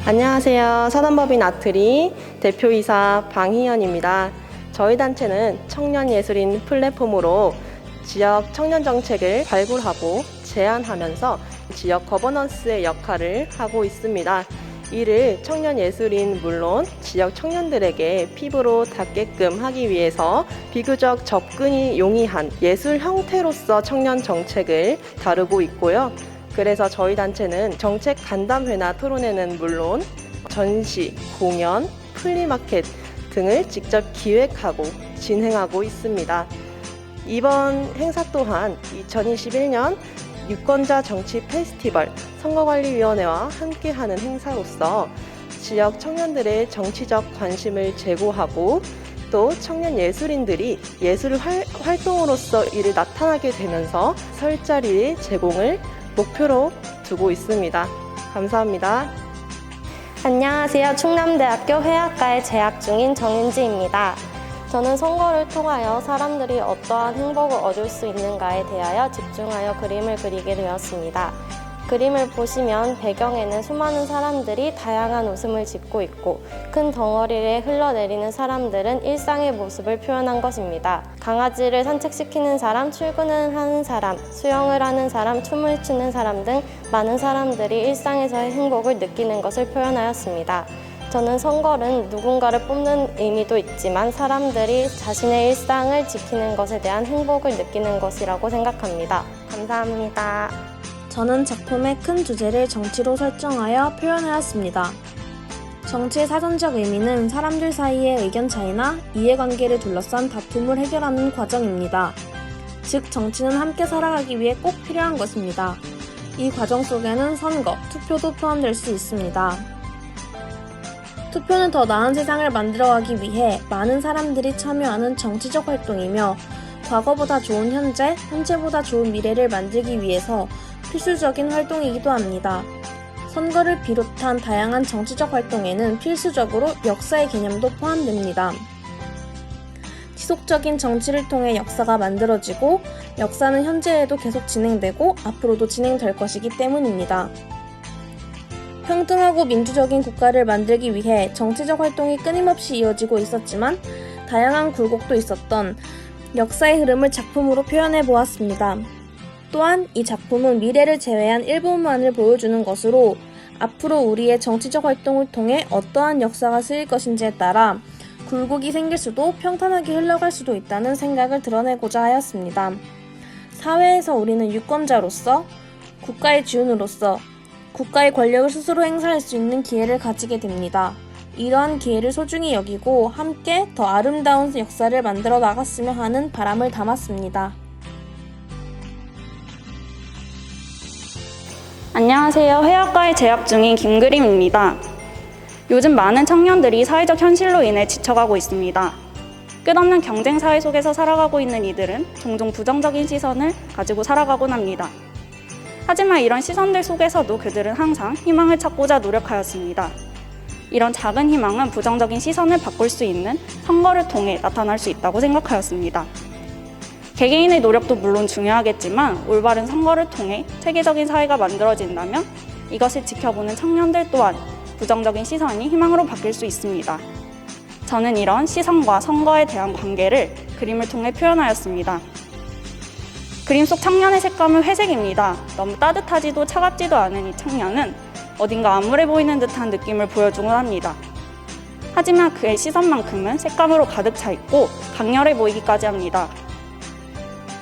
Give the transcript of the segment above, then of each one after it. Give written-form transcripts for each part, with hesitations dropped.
안녕하세요. 사단법인 아트리 대표이사 방희연입니다. 저희 단체는 청년예술인 플랫폼으로 지역 청년 정책을 발굴하고 제안하면서 지역 거버넌스의 역할을 하고 있습니다. 이를 청년예술인 물론 지역 청년들에게 피부로 닿게끔 하기 위해서 비교적 접근이 용이한 예술 형태로서 청년 정책을 다루고 있고요. 그래서 저희 단체는 정책 간담회나 토론회는 물론 전시, 공연, 플리마켓 등을 직접 기획하고 진행하고 있습니다. 이번 행사 또한 2021년 유권자 정치 페스티벌 선거관리위원회와 함께하는 행사로서 지역 청년들의 정치적 관심을 제고하고 또 청년 예술인들이 예술 활동으로서 이를 나타나게 되면서 설 자리 제공을 목표로 두고 있습니다. 감사합니다. 안녕하세요. 충남대학교 회화과에 재학 중인 정윤지입니다. 저는 선거를 통하여 사람들이 어떠한 행복을 얻을 수 있는가에 대하여 집중하여 그림을 그리게 되었습니다. 그림을 보시면 배경에는 수많은 사람들이 다양한 웃음을 짓고 있고 큰 덩어리를 흘러내리는 사람들은 일상의 모습을 표현한 것입니다. 강아지를 산책시키는 사람, 출근을 하는 사람, 수영을 하는 사람, 춤을 추는 사람 등 많은 사람들이 일상에서의 행복을 느끼는 것을 표현하였습니다. 저는 선거는 누군가를 뽑는 의미도 있지만 사람들이 자신의 일상을 지키는 것에 대한 행복을 느끼는 것이라고 생각합니다. 감사합니다. 저는 작품의 큰 주제를 정치로 설정하여 표현하였습니다. 정치의 사전적 의미는 사람들 사이의 의견 차이나 이해관계를 둘러싼 다툼을 해결하는 과정입니다. 즉, 정치는 함께 살아가기 위해 꼭 필요한 것입니다. 이 과정 속에는 선거, 투표도 포함될 수 있습니다. 투표는 더 나은 세상을 만들어가기 위해 많은 사람들이 참여하는 정치적 활동이며 과거보다 좋은 현재, 현재보다 좋은 미래를 만들기 위해서 필수적인 활동이기도 합니다. 선거를 비롯한 다양한 정치적 활동에는 필수적으로 역사의 개념도 포함됩니다. 지속적인 정치를 통해 역사가 만들어지고 역사는 현재에도 계속 진행되고 앞으로도 진행될 것이기 때문입니다. 평등하고 민주적인 국가를 만들기 위해 정치적 활동이 끊임없이 이어지고 있었지만 다양한 굴곡도 있었던 역사의 흐름을 작품으로 표현해 보았습니다. 또한 이 작품은 미래를 제외한 일부분만을 보여주는 것으로 앞으로 우리의 정치적 활동을 통해 어떠한 역사가 쓰일 것인지에 따라 굴곡이 생길 수도 평탄하게 흘러갈 수도 있다는 생각을 드러내고자 하였습니다. 사회에서 우리는 유권자로서 국가의 주인으로서 국가의 권력을 스스로 행사할 수 있는 기회를 가지게 됩니다. 이러한 기회를 소중히 여기고 함께 더 아름다운 역사를 만들어 나갔으면 하는 바람을 담았습니다. 안녕하세요. 회화과에 재학 중인 김그림입니다. 요즘 많은 청년들이 사회적 현실로 인해 지쳐가고 있습니다. 끝없는 경쟁 사회 속에서 살아가고 있는 이들은 종종 부정적인 시선을 가지고 살아가곤 합니다. 하지만 이런 시선들 속에서도 그들은 항상 희망을 찾고자 노력하였습니다. 이런 작은 희망은 부정적인 시선을 바꿀 수 있는 선거를 통해 나타날 수 있다고 생각하였습니다. 개개인의 노력도 물론 중요하겠지만 올바른 선거를 통해 체계적인 사회가 만들어진다면 이것을 지켜보는 청년들 또한 부정적인 시선이 희망으로 바뀔 수 있습니다. 저는 이런 시선과 선거에 대한 관계를 그림을 통해 표현하였습니다. 그림 속 청년의 색감은 회색입니다. 너무 따뜻하지도 차갑지도 않은 이 청년은 어딘가 암울해 보이는 듯한 느낌을 보여주곤 합니다. 하지만 그의 시선만큼은 색감으로 가득 차 있고 강렬해 보이기까지 합니다.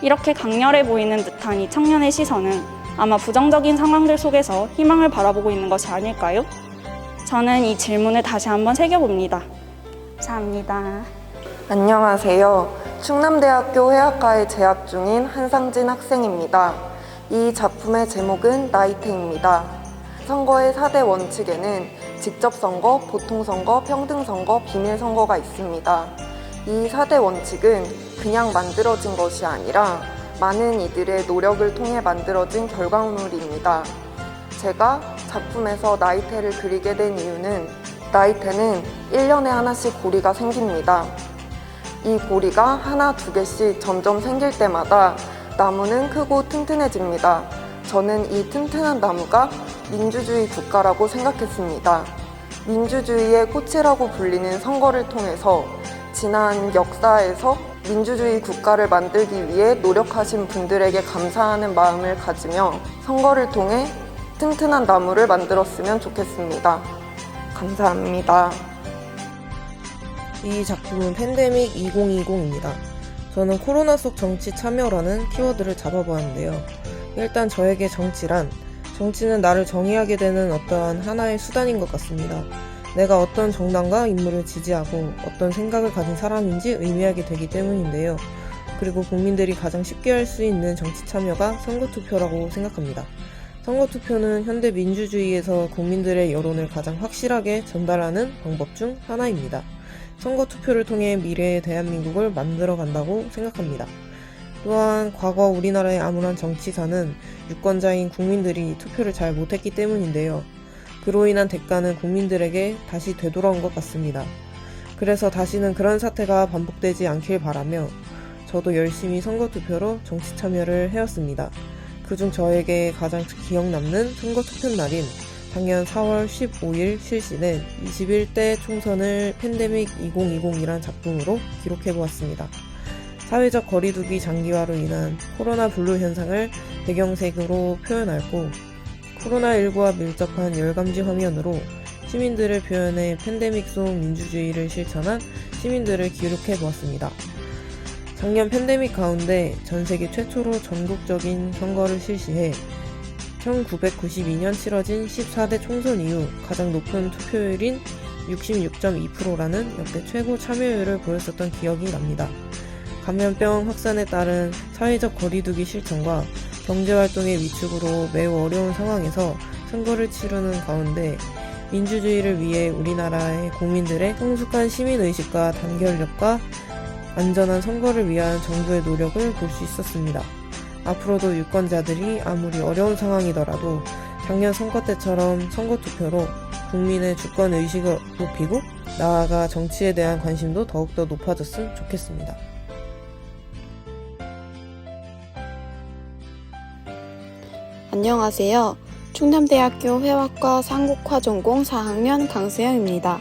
이렇게 강렬해 보이는 듯한 이 청년의 시선은 아마 부정적인 상황들 속에서 희망을 바라보고 있는 것이 아닐까요? 저는 이 질문을 다시 한번 새겨봅니다. 감사합니다. 안녕하세요. 충남대학교 회화과에 재학 중인 한상진 학생입니다. 이 작품의 제목은 나이테입니다. 선거의 4대 원칙에는 직접선거, 보통선거, 평등선거, 비밀선거가 있습니다. 이 4대 원칙은 그냥 만들어진 것이 아니라 많은 이들의 노력을 통해 만들어진 결과물입니다. 제가 작품에서 나이테를 그리게 된 이유는 나이테는 1년에 하나씩 고리가 생깁니다. 이 고리가 하나, 두 개씩 점점 생길 때마다 나무는 크고 튼튼해집니다. 저는 이 튼튼한 나무가 민주주의 국가라고 생각했습니다. 민주주의의 꽃이라고 불리는 선거를 통해서 지난 역사에서 민주주의 국가를 만들기 위해 노력하신 분들에게 감사하는 마음을 가지며 선거를 통해 튼튼한 나무를 만들었으면 좋겠습니다. 감사합니다. 이 작품은 팬데믹 2020입니다. 저는 코로나 속 정치 참여라는 키워드를 잡아보았는데요. 일단 저에게 정치는 나를 정의하게 되는 어떠한 하나의 수단인 것 같습니다. 내가 어떤 정당과 인물을 지지하고 어떤 생각을 가진 사람인지 의미하게 되기 때문인데요. 그리고 국민들이 가장 쉽게 할 수 있는 정치 참여가 선거투표라고 생각합니다. 선거투표는 현대 민주주의에서 국민들의 여론을 가장 확실하게 전달하는 방법 중 하나입니다. 선거투표를 통해 미래의 대한민국을 만들어 간다고 생각합니다. 또한 과거 우리나라의 아무런 정치사는 유권자인 국민들이 투표를 잘 못했기 때문인데요. 그로 인한 대가는 국민들에게 다시 되돌아온 것 같습니다. 그래서 다시는 그런 사태가 반복되지 않길 바라며 저도 열심히 선거투표로 정치 참여를 해왔습니다. 그중 저에게 가장 기억 남는 선거투표 날인 작년 4월 15일 실시된 21대 총선을 팬데믹 2020이란 작품으로 기록해보았습니다. 사회적 거리두기 장기화로 인한 코로나 블루 현상을 배경색으로 표현하고 코로나19와 밀접한 열감지 화면으로 시민들을 표현해 팬데믹 속 민주주의를 실천한 시민들을 기록해보았습니다. 작년 팬데믹 가운데 전세계 최초로 전국적인 선거를 실시해 1992년 치러진 14대 총선 이후 가장 높은 투표율인 66.2%라는 역대 최고 참여율을 보였었던 기억이 납니다. 감염병 확산에 따른 사회적 거리두기 실천과 경제활동의 위축으로 매우 어려운 상황에서 선거를 치르는 가운데 민주주의를 위해 우리나라의 국민들의 성숙한 시민의식과 단결력과 안전한 선거를 위한 정부의 노력을 볼 수 있었습니다. 앞으로도 유권자들이 아무리 어려운 상황이더라도 작년 선거 때처럼 선거투표로 국민의 주권의식을 높이고 나아가 정치에 대한 관심도 더욱더 높아졌으면 좋겠습니다. 안녕하세요. 충남대학교 회화과 삼국화 전공 4학년 강수영입니다.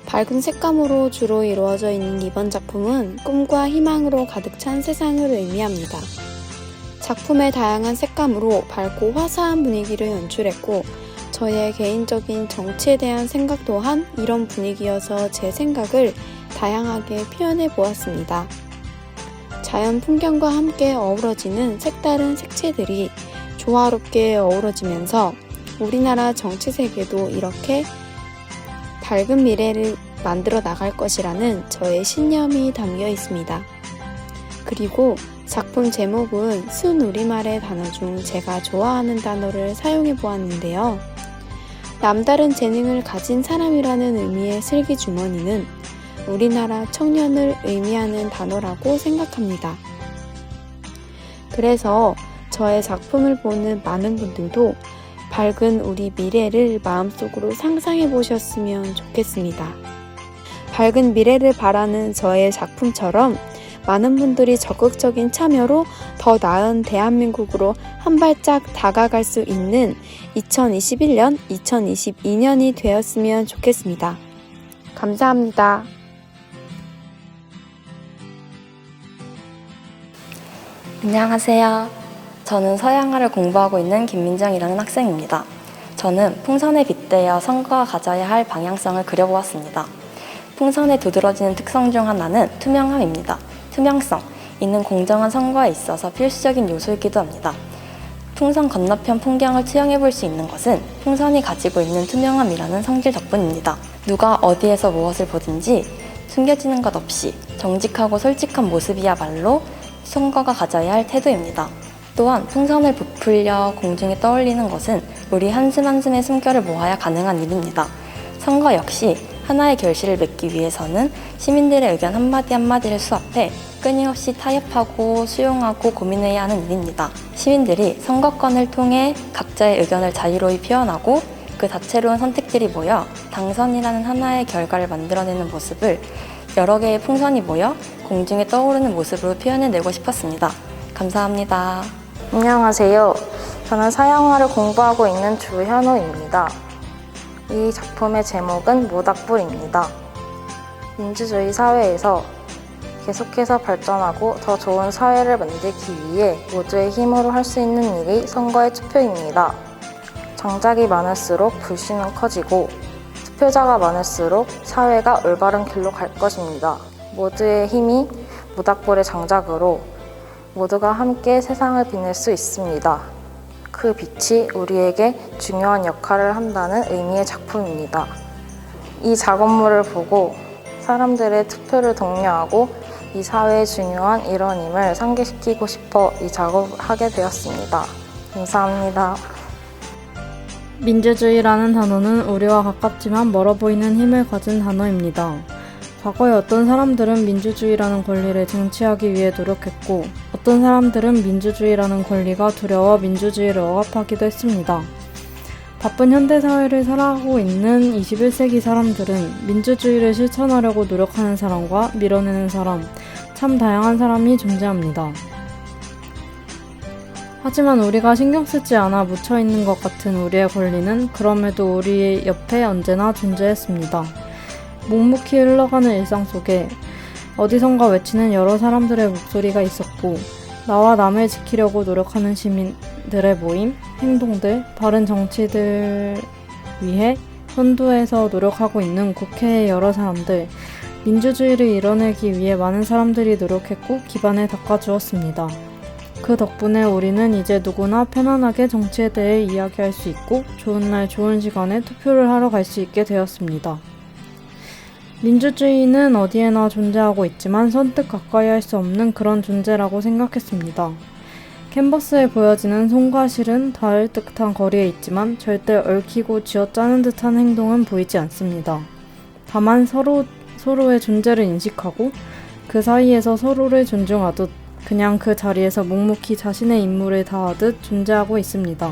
밝은 색감으로 주로 이루어져 있는 이번 작품은 꿈과 희망으로 가득 찬 세상을 의미합니다. 작품의 다양한 색감으로 밝고 화사한 분위기를 연출했고 저의 개인적인 정치에 대한 생각 또한 이런 분위기여서 제 생각을 다양하게 표현해 보았습니다. 자연 풍경과 함께 어우러지는 색다른 색채들이 조화롭게 어우러지면서 우리나라 정치 세계도 이렇게 밝은 미래를 만들어 나갈 것이라는 저의 신념이 담겨 있습니다. 그리고 작품 제목은 순우리말의 단어 중 제가 좋아하는 단어를 사용해 보았는데요. 남다른 재능을 가진 사람이라는 의미의 슬기주머니는 우리나라 청년을 의미하는 단어라고 생각합니다. 그래서 저의 작품을 보는 많은 분들도 밝은 우리 미래를 마음속으로 상상해 보셨으면 좋겠습니다. 밝은 미래를 바라는 저의 작품처럼 많은 분들이 적극적인 참여로 더 나은 대한민국으로 한 발짝 다가갈 수 있는 2021년, 2022년이 되었으면 좋겠습니다. 감사합니다. 안녕하세요. 저는 서양화를 공부하고 있는 김민정이라는 학생입니다. 저는 풍선에 빗대어 선거가 가져야 할 방향성을 그려보았습니다. 풍선에 두드러지는 특성 중 하나는 투명함입니다. 투명성, 이는 공정한 선거에 있어서 필수적인 요소이기도 합니다. 풍선 건너편 풍경을 투영해 볼 수 있는 것은 풍선이 가지고 있는 투명함이라는 성질 덕분입니다. 누가 어디에서 무엇을 보든지 숨겨지는 것 없이 정직하고 솔직한 모습이야말로 선거가 가져야 할 태도입니다. 또한 풍선을 부풀려 공중에 떠올리는 것은 우리 한숨 한숨의 숨결을 모아야 가능한 일입니다. 선거 역시 하나의 결실을 맺기 위해서는 시민들의 의견 한마디 한마디를 수합해 끊임없이 타협하고 수용하고 고민해야 하는 일입니다. 시민들이 선거권을 통해 각자의 의견을 자유로이 표현하고 그 다채로운 선택들이 모여 당선이라는 하나의 결과를 만들어내는 모습을 여러 개의 풍선이 모여 공중에 떠오르는 모습으로 표현해내고 싶었습니다. 감사합니다. 안녕하세요. 저는 서양화를 공부하고 있는 주현호입니다. 이 작품의 제목은 모닥불입니다. 민주주의 사회에서 계속해서 발전하고 더 좋은 사회를 만들기 위해 모두의 힘으로 할 수 있는 일이 선거의 투표입니다. 정작이 많을수록 불신은 커지고 투표자가 많을수록 사회가 올바른 길로 갈 것입니다. 모두의 힘이 모닥불의 장작으로 모두가 함께 세상을 빛낼 수 있습니다. 그 빛이 우리에게 중요한 역할을 한다는 의미의 작품입니다. 이 작업물을 보고 사람들의 투표를 독려하고 이 사회의 중요한 일원임을 상기시키고 싶어 이 작업을 하게 되었습니다. 감사합니다. 민주주의라는 단어는 우리와 가깝지만 멀어 보이는 힘을 가진 단어입니다. 과거에 어떤 사람들은 민주주의라는 권리를 쟁취하기 위해 노력했고, 어떤 사람들은 민주주의라는 권리가 두려워 민주주의를 억압하기도 했습니다. 바쁜 현대사회를 살아가고 있는 21세기 사람들은 민주주의를 실천하려고 노력하는 사람과 밀어내는 사람, 참 다양한 사람이 존재합니다. 하지만 우리가 신경 쓰지 않아 묻혀있는 것 같은 우리의 권리는 그럼에도 우리 옆에 언제나 존재했습니다. 묵묵히 흘러가는 일상 속에 어디선가 외치는 여러 사람들의 목소리가 있었고, 나와 남을 지키려고 노력하는 시민들의 모임, 행동들, 바른 정치를 위해 선두에서 노력하고 있는 국회의 여러 사람들, 민주주의를 이뤄내기 위해 많은 사람들이 노력했고 기반을 닦아주었습니다. 그 덕분에 우리는 이제 누구나 편안하게 정치에 대해 이야기할 수 있고 좋은 날 좋은 시간에 투표를 하러 갈 수 있게 되었습니다. 민주주의는 어디에나 존재하고 있지만 선뜻 가까이 할 수 없는 그런 존재라고 생각했습니다. 캔버스에 보여지는 손과 실은 닿을 듯한 거리에 있지만 절대 얽히고 쥐어짜는 듯한 행동은 보이지 않습니다. 다만 서로의 존재를 인식하고 그 사이에서 서로를 존중하듯 그냥 그 자리에서 묵묵히 자신의 임무를 다하듯 존재하고 있습니다.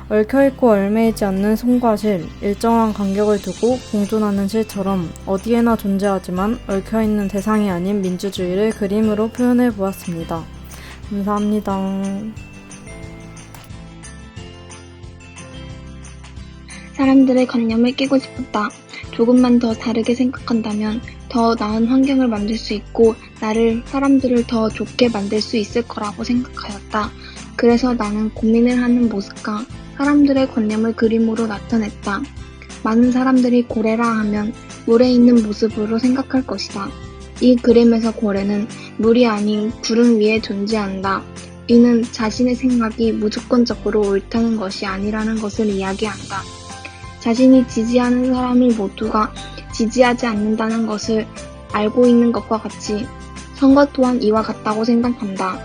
얽혀있고 얽매이지 않는 손과 실, 일정한 간격을 두고 공존하는 실처럼 어디에나 존재하지만 얽혀있는 대상이 아닌 민주주의를 그림으로 표현해 보았습니다. 감사합니다. 사람들의 관념을 깨고 싶었다. 조금만 더 다르게 생각한다면 더 나은 환경을 만들 수 있고 사람들을 더 좋게 만들 수 있을 거라고 생각하였다. 그래서 나는 고민을 하는 모습과 사람들의 관념을 그림으로 나타냈다. 많은 사람들이 고래라 하면 물에 있는 모습으로 생각할 것이다. 이 그림에서 고래는 물이 아닌 구름 위에 존재한다. 이는 자신의 생각이 무조건적으로 옳다는 것이 아니라는 것을 이야기한다. 자신이 지지하는 사람이 모두가 지지하지 않는다는 것을 알고 있는 것과 같이 선거 또한 이와 같다고 생각한다.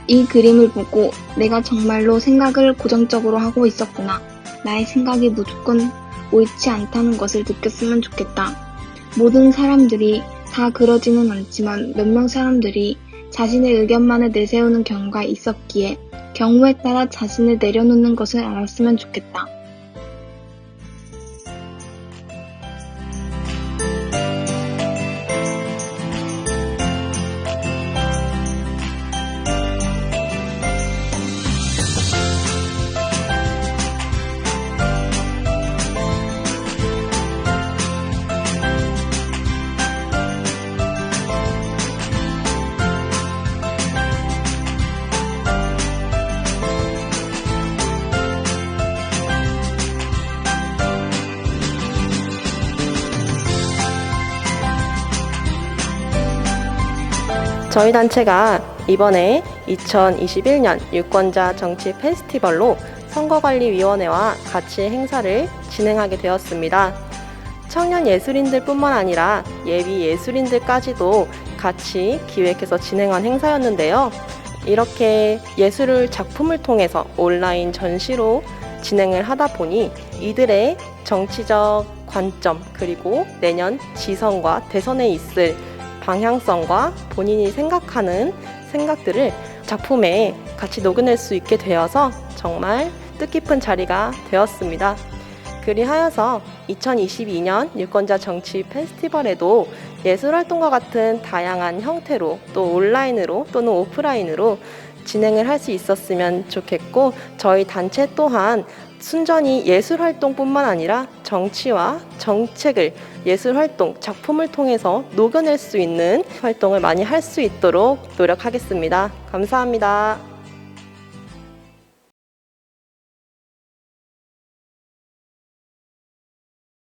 이 그림을 보고 내가 정말로 생각을 고정적으로 하고 있었구나. 나의 생각이 무조건 옳지 않다는 것을 느꼈으면 좋겠다. 모든 사람들이 다 그러지는 않지만 몇 명 사람들이 자신의 의견만을 내세우는 경우가 있었기에 경우에 따라 자신을 내려놓는 것을 알았으면 좋겠다. 저희 단체가 이번에 2021년 유권자 정치 페스티벌로 선거관리위원회와 같이 행사를 진행하게 되었습니다. 청년 예술인들 뿐만 아니라 예비 예술인들까지도 같이 기획해서 진행한 행사였는데요. 이렇게 예술을 작품을 통해서 온라인 전시로 진행을 하다 보니 이들의 정치적 관점 그리고 내년 지선과 대선에 있을 방향성과 본인이 생각하는 생각들을 작품에 같이 녹여낼 수 있게 되어서 정말 뜻깊은 자리가 되었습니다. 그리하여서 2022년 유권자 정치 페스티벌에도 예술활동과 같은 다양한 형태로 또 온라인으로 또는 오프라인으로 진행을 할 수 있었으면 좋겠고 저희 단체 또한 순전히 예술 활동뿐만 아니라 정치와 정책을 예술 활동, 작품을 통해서 녹여낼 수 있는 활동을 많이 할 수 있도록 노력하겠습니다. 감사합니다.